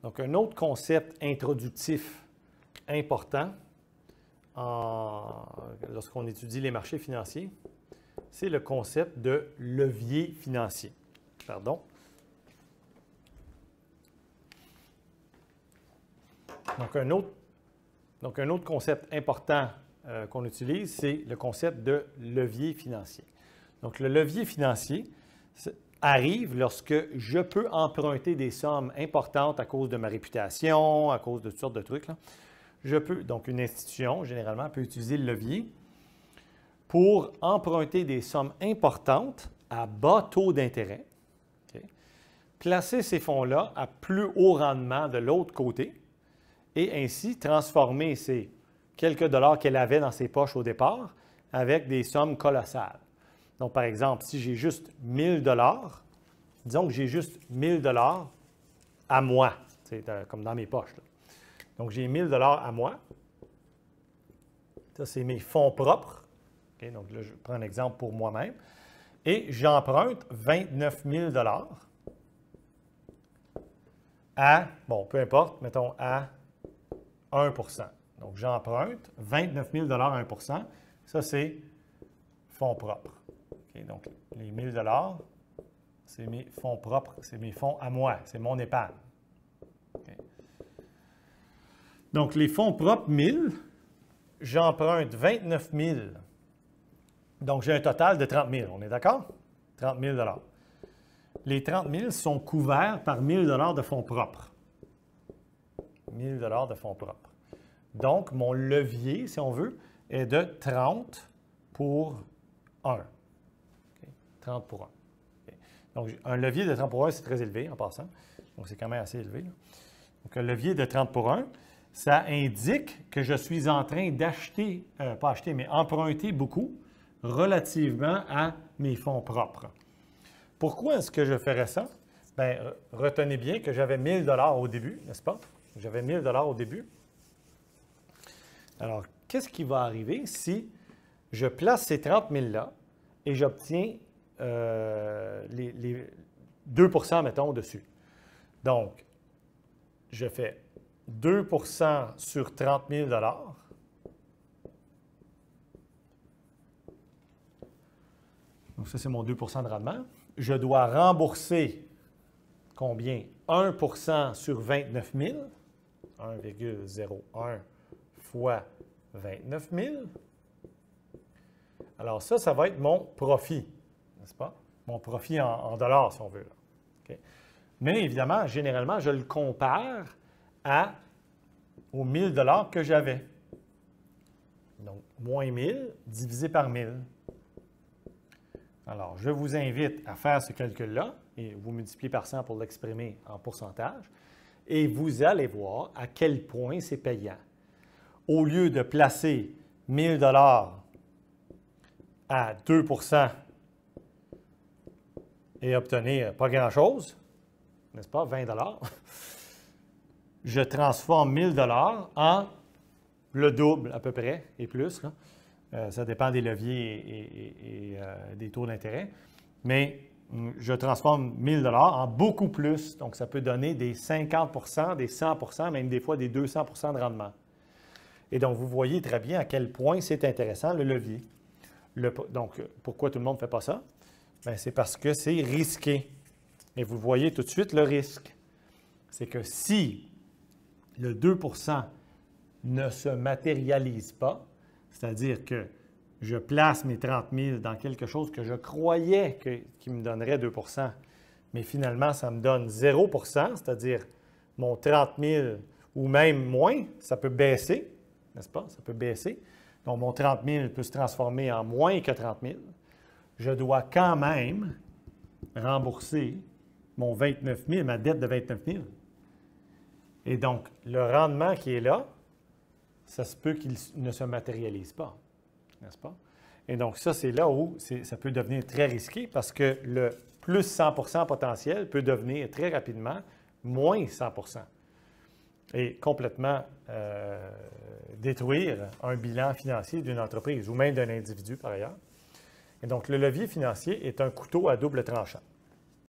Donc, un autre concept introductif important lorsqu'on étudie les marchés financiers, c'est le concept de levier financier. Pardon. Donc, un autre concept important qu'on utilise, c'est le concept de levier financier. Donc, le levier financier arrive lorsque je peux emprunter des sommes importantes à cause de ma réputation, à cause de toutes sortes de trucs. Là. Donc, une institution, généralement, peut utiliser le levier pour emprunter des sommes importantes à bas taux d'intérêt, okay, placer ces fonds-là à plus haut rendement de l'autre côté et ainsi transformer ces quelques dollars qu'elle avait dans ses poches au départ avec des sommes colossales. Donc, par exemple, si j'ai juste 1000 dollars, disons que j'ai juste 1000 dollars à moi, comme dans mes poches. Là. Donc, j'ai 1000 dollars à moi. Ça, c'est mes fonds propres. Okay, donc, là, je prends un exemple pour moi-même. Et j'emprunte 29 000 dollars à, bon, peu importe, mettons à 1 %. Donc, j'emprunte 29 000 dollars à 1 %. Ça, c'est fonds propres. Okay, donc, les 1000 dollars, c'est mes fonds propres, c'est mes fonds à moi, c'est mon épargne. Okay. Donc, les fonds propres, 1000, j'emprunte 29 000. Donc, j'ai un total de 30 000. On est d'accord? 30 000 dollars. Les 30 000 sont couverts par 1000 dollars de fonds propres. 1000 dollars de fonds propres. Donc, mon levier, si on veut, est de 30 pour 1. Okay. 30 pour 1. Okay. Donc, un levier de 30 pour 1, c'est très élevé en passant. Donc, c'est quand même assez élevé. Là. Donc, un levier de 30 pour 1, ça indique que je suis en train d'acheter, pas acheter, mais emprunter beaucoup relativement à mes fonds propres. Pourquoi est-ce que je ferais ça? Bien, retenez bien que j'avais 1000 dollars au début, n'est-ce pas? J'avais 1000 dollars au début. Alors, qu'est-ce qui va arriver si je place ces 30 000-là et j'obtiens les 2 % mettons, dessus? Donc, je fais 2 % sur 30 000 dollars. Donc, ça, c'est mon 2 % de rendement. Je dois rembourser combien? 1 % sur 29 000. 1,01 fois 29 000. Alors, ça va être mon profit, n'est-ce pas? Mon profit en dollars, si on veut. Là. Okay. Mais évidemment, généralement, je le compare aux 1000 dollars que j'avais. Donc, moins 1000 divisé par 1000. Alors, je vous invite à faire ce calcul-là et vous multipliez par 100 pour l'exprimer en pourcentage et vous allez voir à quel point c'est payant. Au lieu de placer 1000 dollars à 2 % et obtenir pas grand-chose, n'est-ce pas, 20 dollars, je transforme 1000 dollars en le double à peu près et plus. Là. Ça dépend des leviers et des taux d'intérêt. Mais je transforme 1000 dollars en beaucoup plus. Donc, ça peut donner des 50 %, des 100 %, même des fois des 200 % de rendement. Et donc, vous voyez très bien à quel point c'est intéressant, le levier. Donc, pourquoi tout le monde ne fait pas ça? Bien, c'est parce que c'est risqué. Et vous voyez tout de suite le risque. C'est que si le 2 % ne se matérialise pas, c'est-à-dire que je place mes 30 000 dans quelque chose que je croyais qui me donnerait 2 %, mais finalement, ça me donne 0 %, c'est-à-dire mon 30 000 ou même moins, ça peut baisser, n'est-ce pas? Ça peut baisser. Donc, mon 30 000 peut se transformer en moins que 30 000. Je dois quand même rembourser mon 29 000, ma dette de 29 000. Et donc, le rendement qui est là, ça se peut qu'il ne se matérialise pas, n'est-ce pas? Et donc, ça, c'est là où ça peut devenir très risqué parce que le plus 100 % potentiel peut devenir très rapidement moins 100 % et complètement détruire un bilan financier d'une entreprise ou même d'un individu par ailleurs. Et donc, le levier financier est un couteau à double tranchant.